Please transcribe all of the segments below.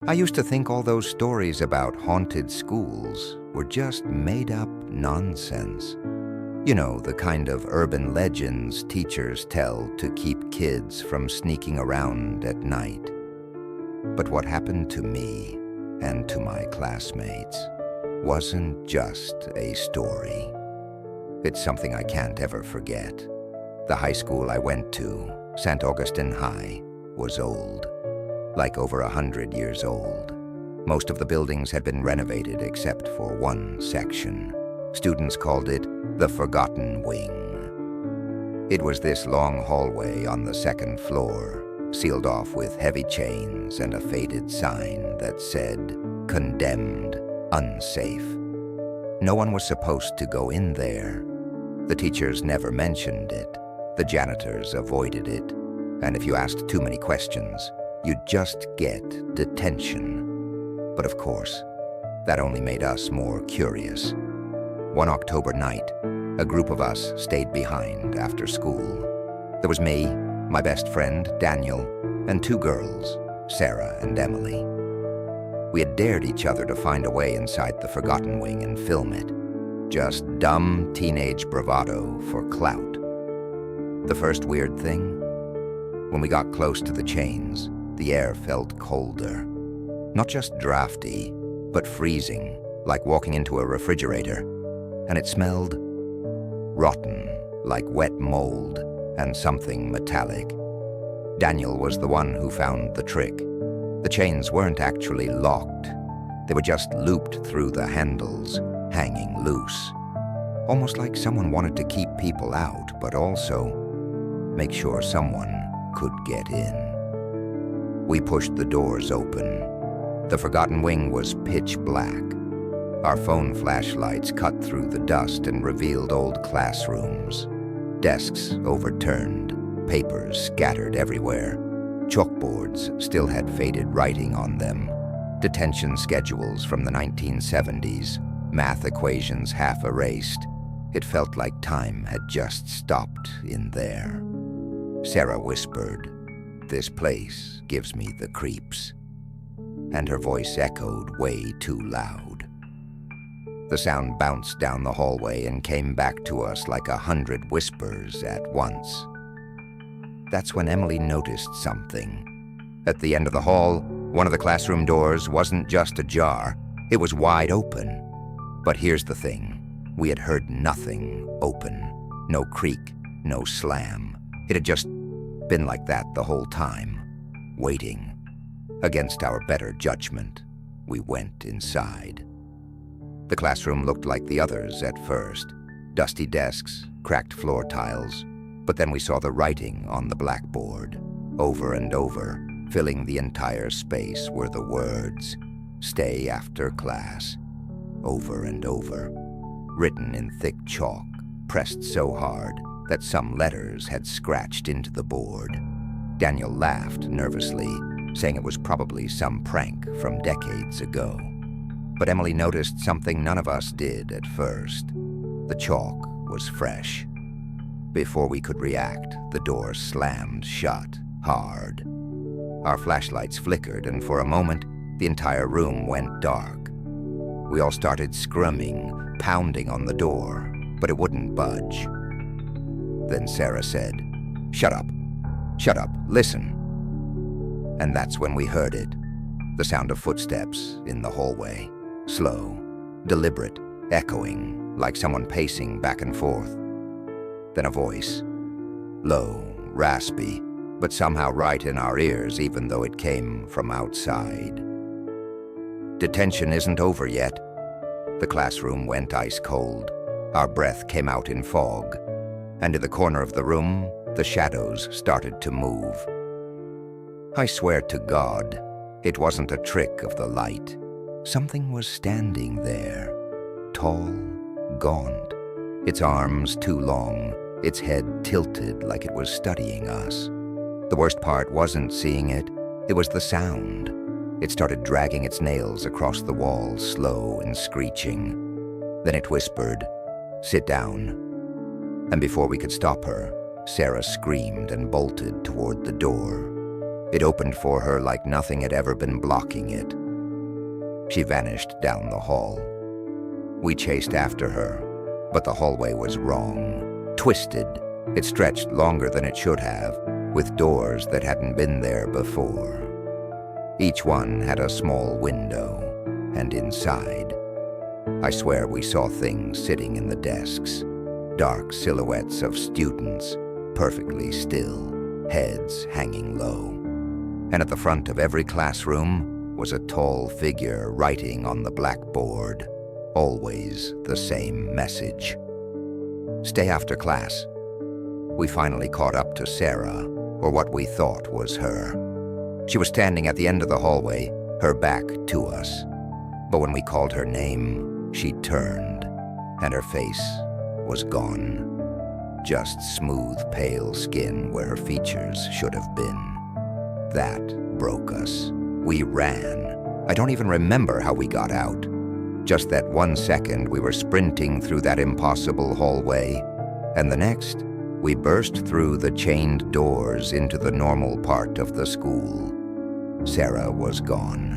I used to think all those stories about haunted schools were just made-up nonsense. You know, the kind of urban legends teachers tell to keep kids from sneaking around at night. But what happened to me and to my classmates wasn't just a story. It's something I can't ever forget. The high school I went to, St. Augustine High, was old, like over 100 years old. Most of the buildings had been renovated except for one section. Students called it the Forgotten Wing. It was this long hallway on the second floor, sealed off with heavy chains and a faded sign that said, "Condemned, unsafe." No one was supposed to go in there. The teachers never mentioned it. The janitors avoided it. And if you asked too many questions, you'd just get detention. But of course, that only made us more curious. One October night, a group of us stayed behind after school. There was me, my best friend, Daniel, and two girls, Sarah and Emily. We had dared each other to find a way inside the Forgotten Wing and film it. Just dumb teenage bravado for clout. The first weird thing? When we got close to the chains, the air felt colder. Not just drafty, but freezing, like walking into a refrigerator. And it smelled rotten, like wet mold and something metallic. Daniel was the one who found the trick. The chains weren't actually locked. They were just looped through the handles, hanging loose. Almost like someone wanted to keep people out, but also make sure someone could get in. We pushed the doors open. The Forgotten Wing was pitch black. Our phone flashlights cut through the dust and revealed old classrooms. Desks overturned, papers scattered everywhere. Chalkboards still had faded writing on them. Detention schedules from the 1970s, math equations half erased. It felt like time had just stopped in there. Sarah whispered, "This place gives me the creeps." And her voice echoed way too loud. The sound bounced down the hallway and came back to us like 100 whispers at once. That's when Emily noticed something. At the end of the hall, one of the classroom doors wasn't just ajar, it was wide open. But here's the thing, we had heard nothing open. No creak, no slam. It had just been like that the whole time, waiting. Against our better judgment, we went inside. The classroom looked like the others at first. Dusty desks, cracked floor tiles. But then we saw the writing on the blackboard. Over and over, filling the entire space were the words, "Stay after class." Over and over. Written in thick chalk, pressed so hard that some letters had scratched into the board. Daniel laughed nervously, saying it was probably some prank from decades ago. But Emily noticed something none of us did at first. The chalk was fresh. Before we could react, the door slammed shut, hard. Our flashlights flickered, and for a moment, the entire room went dark. We all started scrumming, pounding on the door, but it wouldn't budge. Then Sarah said, "Shut up, listen." And that's when we heard it, the sound of footsteps in the hallway. Slow, deliberate, echoing, like someone pacing back and forth. Then a voice. Low, raspy, but somehow right in our ears even though it came from outside. "Detention isn't over yet." The classroom went ice cold. Our breath came out in fog. And in the corner of the room, the shadows started to move. I swear to God, it wasn't a trick of the light. Something was standing there, tall, gaunt, its arms too long, its head tilted like it was studying us. The worst part wasn't seeing it, it was the sound. It started dragging its nails across the wall, slow and screeching. Then it whispered, "Sit down." And before we could stop her, Sarah screamed and bolted toward the door. It opened for her like nothing had ever been blocking it. She vanished down the hall. We chased after her, but the hallway was wrong, twisted. It stretched longer than it should have, with doors that hadn't been there before. Each one had a small window, and inside, I swear we saw things sitting in the desks, dark silhouettes of students, perfectly still, heads hanging low. And at the front of every classroom was a tall figure writing on the blackboard, always the same message. Stay after class. We finally caught up to Sarah, or what we thought was her. She was standing at the end of the hallway, her back to us. But when we called her name, she turned, and her face was gone. Just smooth, pale skin where her features should have been. That broke us. We ran. I don't even remember how we got out. Just that 1 second we were sprinting through that impossible hallway, and the next, we burst through the chained doors into the normal part of the school. Sarah was gone.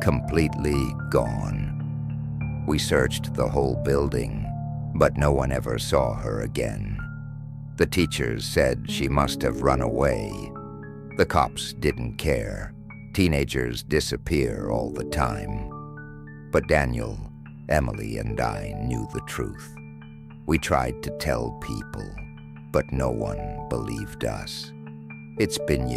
Completely gone. We searched the whole building, but no one ever saw her again. The teachers said she must have run away. The cops didn't care. Teenagers disappear all the time. But Daniel, Emily, and I knew the truth. We tried to tell people, but no one believed us. It's been